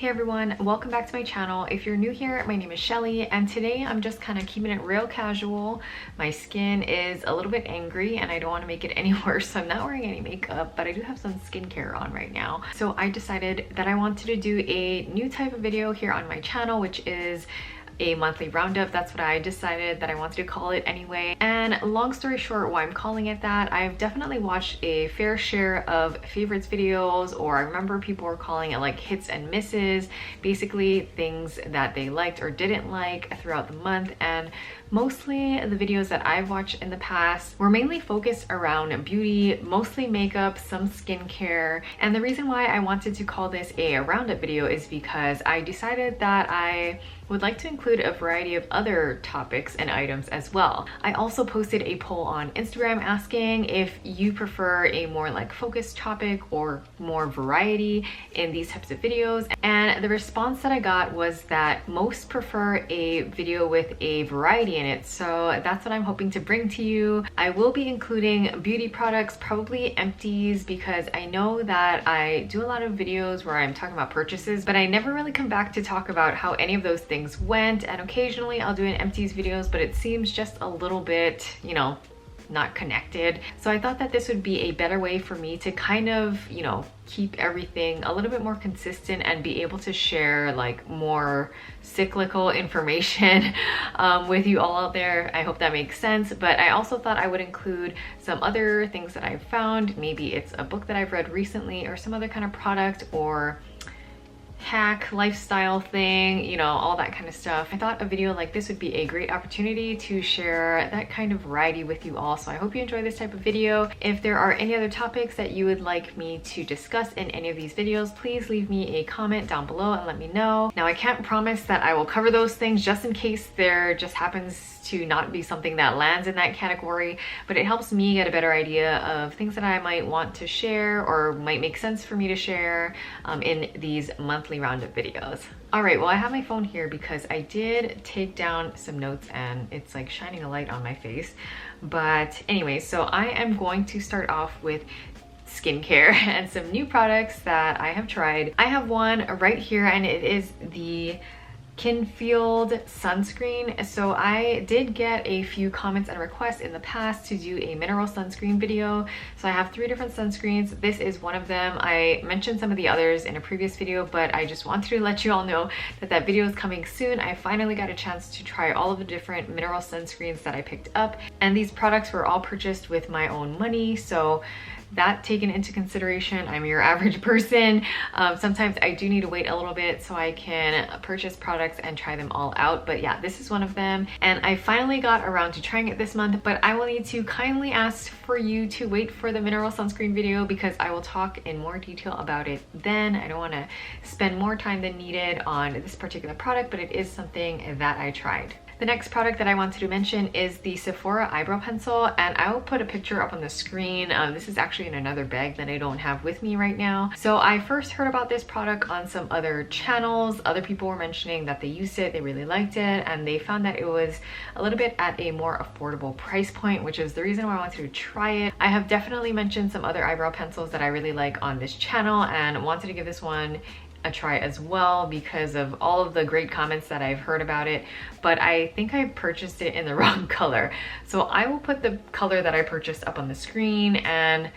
Hey everyone, welcome back to my channel. If you're new here, my name is Shelly and today I'm just kind of keeping it real casual. My skin is a little bit angry and I don't want to make it any worse, so I'm not wearing any makeup, but I do have some skincare on right now. So I decided that I wanted to do a new type of video here on my channel, which is a monthly roundup. That's what I decided that I wanted to call it anyway. And long story short, why I'm calling it that, I've definitely watched a fair share of favorites videos, or I remember people were calling it like hits and misses, basically things that they liked or didn't like throughout the month. And mostly the videos that I've watched in the past were mainly focused around beauty, mostly makeup, some skincare. And the reason why I wanted to call this a roundup video is because I decided that I would like to include a variety of other topics and items as well. I also posted a poll on Instagram asking if you prefer a more like focused topic or more variety in these types of videos. And the response that I got was that most prefer a video with a variety in it. So that's what I'm hoping to bring to you. I will be including beauty products, probably empties, because I know that I do a lot of videos where I'm talking about purchases, but I never really come back to talk about how any of those things went. And occasionally I'll do an empties videos, but it seems just a little bit, you know, not connected. So I thought that this would be a better way for me to kind of, you know, keep everything a little bit more consistent and be able to share like more cyclical information with you all out there. I hope that makes sense. But I also thought I would include some other things that I've found. Maybe it's a book that I've read recently or some other kind of product or hack lifestyle thing, you know, all that kind of stuff. I thought a video like this would be a great opportunity to share that kind of variety with you all. So I hope you enjoy this type of video. If there are any other topics that you would like me to discuss in any of these videos, please leave me a comment down below and let me know. Now, I can't promise that I will cover those things just in case there just happens to not be something that lands in that category, but it helps me get a better idea of things that I might want to share or might make sense for me to share in these monthly roundup videos. All right, well, I have my phone here because I did take down some notes and it's like shining a light on my face. But anyway, so I am going to start off with skincare and some new products that I have tried. I have one right here and it is the Kinfield sunscreen. So I did get a few comments and requests in the past to do a mineral sunscreen video. So I have 3 different sunscreens. This is one of them. I mentioned some of the others in a previous video, but I just wanted to let you all know that that video is coming soon. I finally got a chance to try all of the different mineral sunscreens that I picked up, and these products were all purchased with my own money. So that taken into consideration, I'm your average person. Sometimes I do need to wait a little bit so I can purchase products and try them all out. But yeah, this is one of them. And I finally got around to trying it this month, but I will need to kindly ask for you to wait for the mineral sunscreen video because I will talk in more detail about it then. I don't want to spend more time than needed on this particular product, but it is something that I tried. The next product that I wanted to mention is the Sephora eyebrow pencil, and I will put a picture up on the screen. This is actually in another bag that I don't have with me right now. So I first heard about this product on some other channels. Other people were mentioning that they used it, they really liked it, and they found that it was a little bit at a more affordable price point, which is the reason why I wanted to try it. I have definitely mentioned some other eyebrow pencils that I really like on this channel and wanted to give this one a try as well because of all of the great comments that I've heard about it, but I think I purchased it in the wrong color. So I will put the color that I purchased up on the screen. And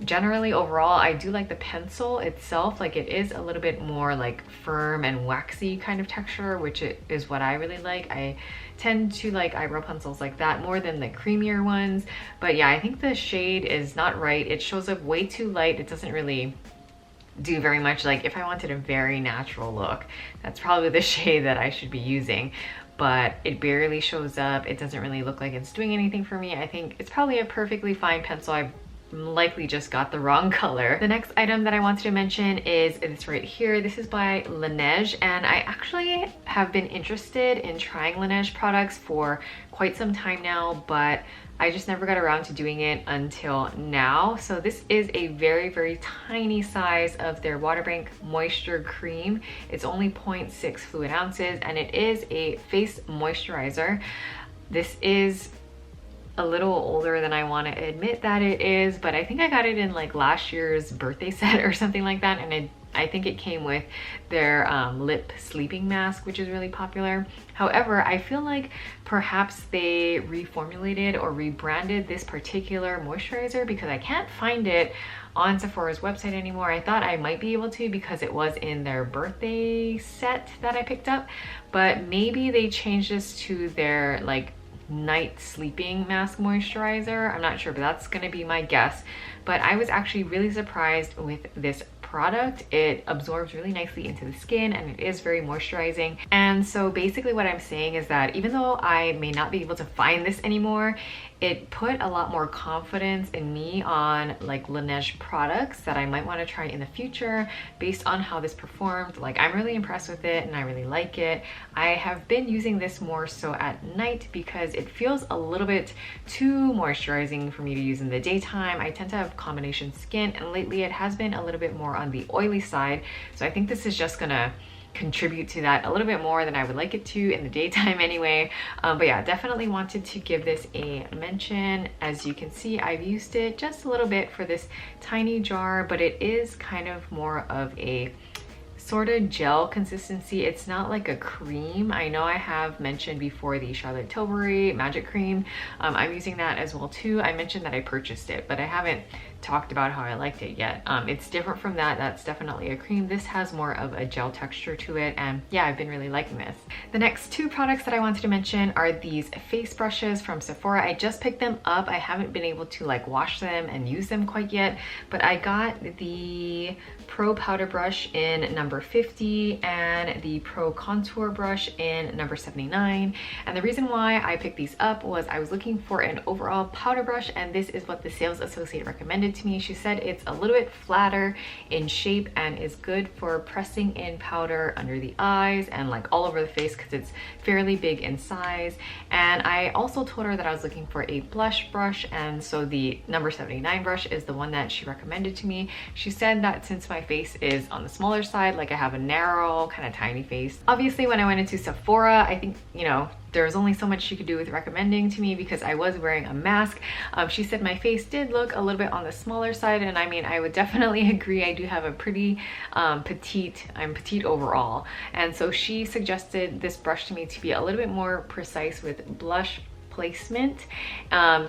generally overall, I do like the pencil itself. Like, it is a little bit more like firm and waxy kind of texture, which is what I really like. I tend to like eyebrow pencils like that more than the creamier ones. But yeah, I think the shade is not right. It shows up way too light. It doesn't really do very much. Like, if I wanted a very natural look, that's probably the shade that I should be using, but it barely shows up. It doesn't really look like it's doing anything for me. I think it's probably a perfectly fine pencil. I've likely just got the wrong color. The next item that I wanted to mention is this right here. This is by Laneige, and I actually have been interested in trying Laneige products for quite some time now, but I just never got around to doing it until now. So this is a very, very tiny size of their Water Bank Moisture Cream. It's only 0.6 fluid ounces and it is a face moisturizer. This is a little older than I want to admit that it is, but I think I got it in like last year's birthday set or something like that, and I I think it came with their lip sleeping mask, which is really popular. However, I feel like perhaps they reformulated or rebranded this particular moisturizer because I can't find it on Sephora's website anymore. I thought I might be able to because it was in their birthday set that I picked up, but maybe they changed this to their like night sleeping mask moisturizer. I'm not sure, but that's gonna be my guess. But I was actually really surprised with this product. It absorbs really nicely into the skin and it is very moisturizing. And so basically what I'm saying is that even though I may not be able to find this anymore, it put a lot more confidence in me on like Laneige products that I might want to try in the future based on how this performed. Like, I'm really impressed with it and I really like it. I have been using this more so at night because it feels a little bit too moisturizing for me to use in the daytime. I tend to have combination skin and lately it has been a little bit more on the oily side. So I think this is just gonna contribute to that a little bit more than I would like it to in the daytime anyway. But yeah, definitely wanted to give this a mention. As you can see, I've used it just a little bit for this tiny jar, but it is kind of more of a sort of gel consistency. It's not like a cream. I know I have mentioned before the Charlotte Tilbury Magic Cream. I'm using that as well too. I mentioned that I purchased it, but I haven't talked about how I liked it yet. It's different from that. That's definitely a cream. This has more of a gel texture to it, and yeah, I've been really liking this. The next two products that I wanted to mention are these face brushes from Sephora. I just picked them up. I haven't been able to like wash them and use them quite yet, but I got the Pro Powder Brush in number 50 and the Pro Contour Brush in number 79. And the reason why I picked these up was I was looking for an overall powder brush, and this is what the sales associate recommended to me. She said it's a little bit flatter in shape and is good for pressing in powder under the eyes and like all over the face because it's fairly big in size. And I also told her that I was looking for a blush brush, and so the number 79 brush is the one that she recommended to me. She said that since my face is on the smaller side, like I have a narrow kind of tiny face. Obviously when I went into Sephora, I think, you know, there's only so much she could do with recommending to me because I was wearing a mask. She said my face did look a little bit on the smaller side, and I mean, I would definitely agree. I do have a pretty petite, I'm petite overall. And so she suggested this brush to me to be a little bit more precise with blush placement.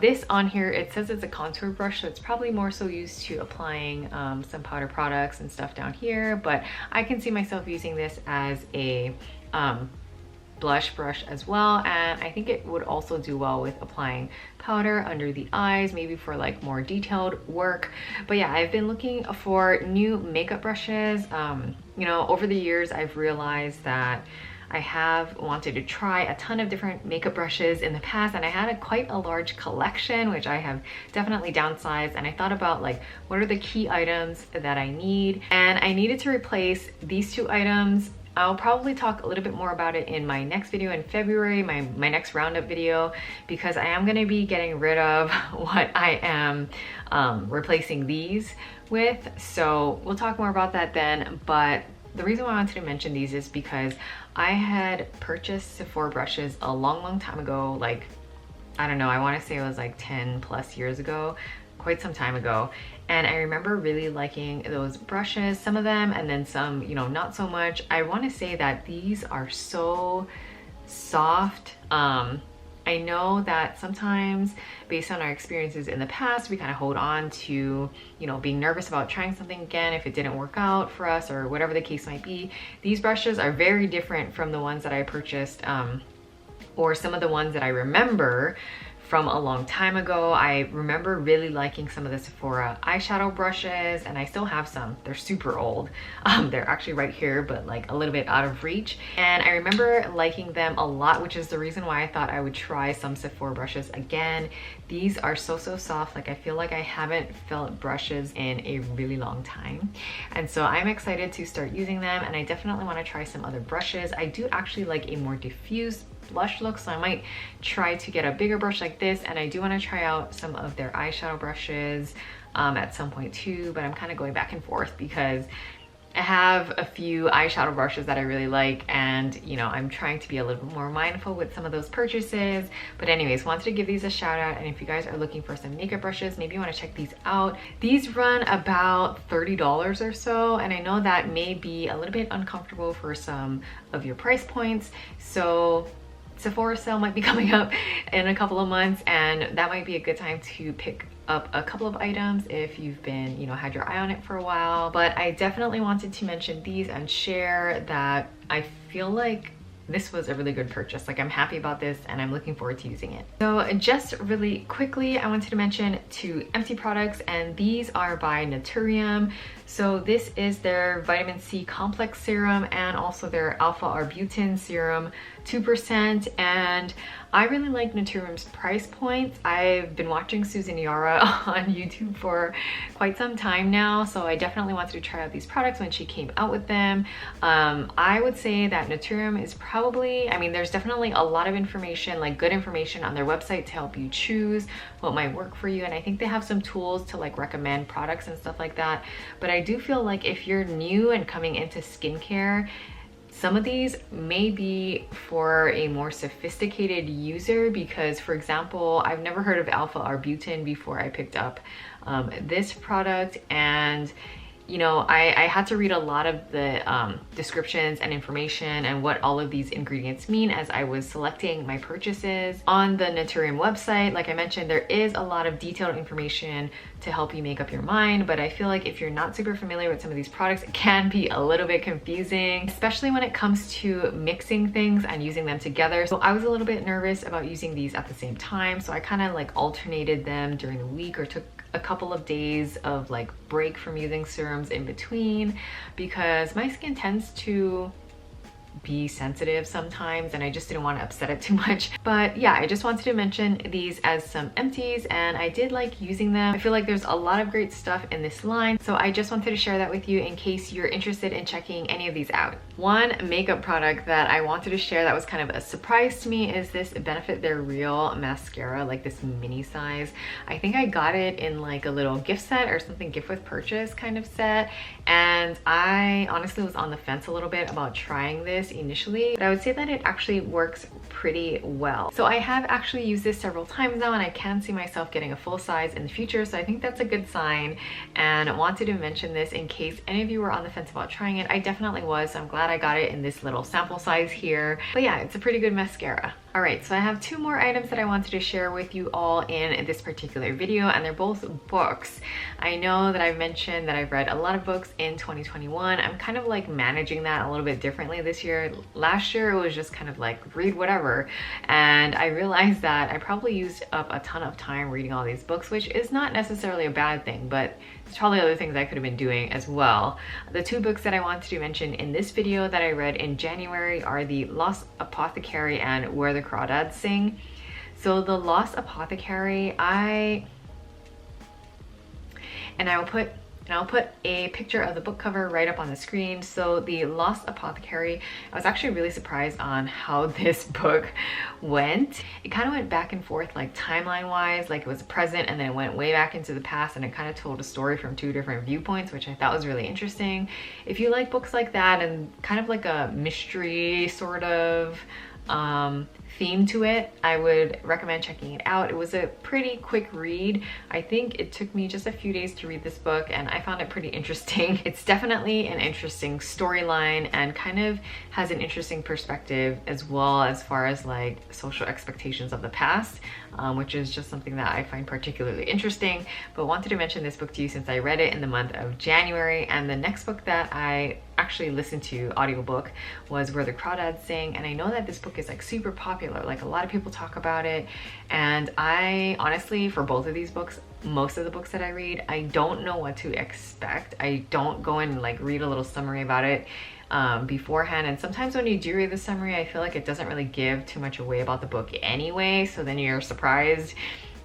This on here, it says it's a contour brush, so it's probably more so used to applying some powder products and stuff down here, but I can see myself using this as a blush brush as well, and I think it would also do well with applying powder under the eyes, maybe for like more detailed work. But yeah, I've been looking for new makeup brushes. You know, over the years I've realized that I have wanted to try a ton of different makeup brushes in the past, and I had quite a large collection, which I have definitely downsized. And I thought about like, what are the key items that I need? And I needed to replace these two items. I'll probably talk a little bit more about it in my next video in February, my next roundup video, because I am going to be getting rid of what I am replacing these with. So we'll talk more about that then. But the reason why I wanted to mention these is because I had purchased Sephora brushes a long time ago. Like, I don't know, I want to say it was like 10 plus years ago, quite some time ago. And I remember really liking those brushes, some of them, and then some, you know, not so much. I want to say that these are so soft. I know that sometimes based on our experiences in the past, we kind of hold on to, you know, being nervous about trying something again if it didn't work out for us or whatever the case might be. These brushes are very different from the ones that I purchased, or some of the ones that I remember from a long time ago. I remember really liking some of the Sephora eyeshadow brushes, and I still have some. They're super old. They're actually right here, but like a little bit out of reach. And I remember liking them a lot, which is the reason why I thought I would try some Sephora brushes again. These are so soft. Like, I feel like I haven't felt brushes in a really long time. And so I'm excited to start using them, and I definitely want to try some other brushes. I do actually like a more diffuse blush look, so I might try to get a bigger brush like this, and I do want to try out some of their eyeshadow brushes at some point too, but I'm kind of going back and forth because I have a few eyeshadow brushes that I really like, and you know, I'm trying to be a little bit more mindful with some of those purchases. But anyways, wanted to give these a shout out, and if you guys are looking for some makeup brushes, maybe you want to check these out. These run about $30 or so, and I know that may be a little bit uncomfortable for some of your price points. So Sephora sale might be coming up in a couple of months, and that might be a good time to pick up a couple of items if you've been, you know, had your eye on it for a while. But I definitely wanted to mention these and share that I feel like this was a really good purchase. Like, I'm happy about this and I'm looking forward to using it. So just really quickly, I wanted to mention 2 empty products, and these are by Naturium. So this is their vitamin C complex serum and also their alpha arbutin serum, 2%. And I really like Naturium's price points. I've been watching Susan Yara on YouTube for quite some time now, so I definitely wanted to try out these products when she came out with them. I would say that Naturium is probably, I mean, there's definitely a lot of information, like good information on their website to help you choose what might work for you. And I think they have some tools to like recommend products and stuff like that. But I do feel like if you're new and coming into skincare, some of these may be for a more sophisticated user, because for example, I've never heard of alpha arbutin before I picked up this product. And you know, I had to read a lot of the descriptions and information and what all of these ingredients mean as I was selecting my purchases. On the Naturium website, like I mentioned, there is a lot of detailed information to help you make up your mind, but I feel like if you're not super familiar with some of these products, it can be a little bit confusing, especially when it comes to mixing things and using them together. So I was a little bit nervous about using these at the same time, so I kind of like alternated them during the week, or took a couple of days of like break from using serums in between, because my skin tends to be sensitive sometimes and I just didn't want to upset it too much. But yeah, I just wanted to mention these as some empties, and I did like using them. I feel like there's a lot of great stuff in this line, so I just wanted to share that with you in case you're interested in checking any of these out. One makeup product that I wanted to share that was kind of a surprise to me is this Benefit They're Real mascara, like this mini size. I think I got it in like a little gift set or something, gift with purchase kind of set, and I honestly was on the fence a little bit about trying this initially, but I would say that it actually works pretty well. So I have actually used this several times now, and I can see myself getting a full size in the future, so I think that's a good sign, and wanted to mention this in case any of you were on the fence about trying it. I definitely was, so I'm glad I got it in this little sample size here. But yeah, it's a pretty good mascara. All right, so I have 2 more items that I wanted to share with you all in this particular video, and they're both books. I know that I've mentioned that I've read a lot of books in 2021. I'm kind of like managing that a little bit differently this year. Last year it was just kind of like read whatever, and I realized that I probably used up a ton of time reading all these books, which is not necessarily a bad thing, but there's probably other things I could have been doing as well. The 2 books that I wanted to mention in this video that I read in January are The Lost Apothecary and Where the Crawdads Sing. So The Lost Apothecary, I'll put a picture of the book cover right up on the screen. So The Lost Apothecary, I was actually really surprised on how this book went. It kind of went back and forth, like timeline wise, like it was present and then it went way back into the past, and it kind of told a story from 2 different viewpoints, which I thought was really interesting. If you like books like that and kind of like a mystery sort of theme to it, I would recommend checking it out. It was a pretty quick read. I think it took me just a few days to read this book, and I found it pretty interesting. It's definitely an interesting storyline and kind of has an interesting perspective as well, as far as like social expectations of the past, which is just something that I find particularly interesting. But wanted to mention this book to you since I read it in the month of January. And the next book that I actually listened to audiobook was Where the Crawdads Sing, and I know that this book is like super popular, like a lot of people talk about it. And I honestly, for both of these books, most of the books that I read, I don't know what to expect. I don't go and like read a little summary about it beforehand, and sometimes when you do read the summary, I feel like it doesn't really give too much away about the book anyway, so then you're surprised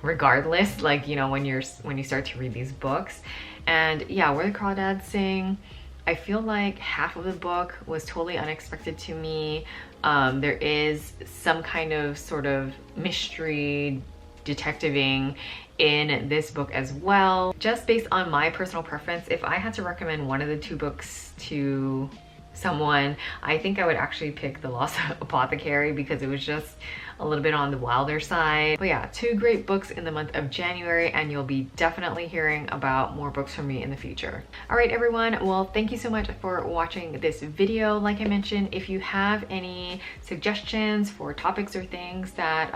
regardless, like, you know, when you start to read these books. And yeah, Where the Crawdads Sing, I feel like half of the book was totally unexpected to me. There is some kind of sort of mystery detectiving in this book as well. Just based on my personal preference, if I had to recommend one of the two books to someone, I think I would actually pick The Lost Apothecary because it was just a little bit on the wilder side. But yeah, two great books in the month of January, and you'll be definitely hearing about more books from me in the future. All right, everyone. Well, thank you so much for watching this video. Like I mentioned, if you have any suggestions for topics or things that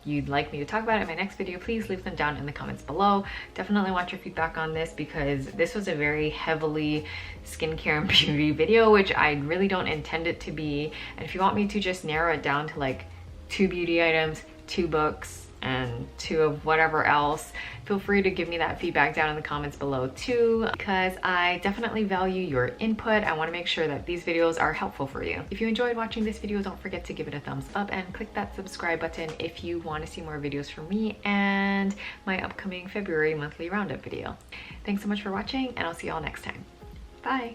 you'd like me to talk about in my next video, please leave them down in the comments below. Definitely want your feedback on this because this was a very heavily skincare and beauty video, which I really don't intend it to be. And if you want me to just narrow it down to like 2 beauty items, 2 books, and 2 of whatever else, feel free to give me that feedback down in the comments below too, because I definitely value your input. I want to make sure that these videos are helpful for you. If you enjoyed watching this video, don't forget to give it a thumbs up and click that subscribe button if you want to see more videos from me and my upcoming February monthly roundup video. Thanks so much for watching, and I'll see you all next time. Bye.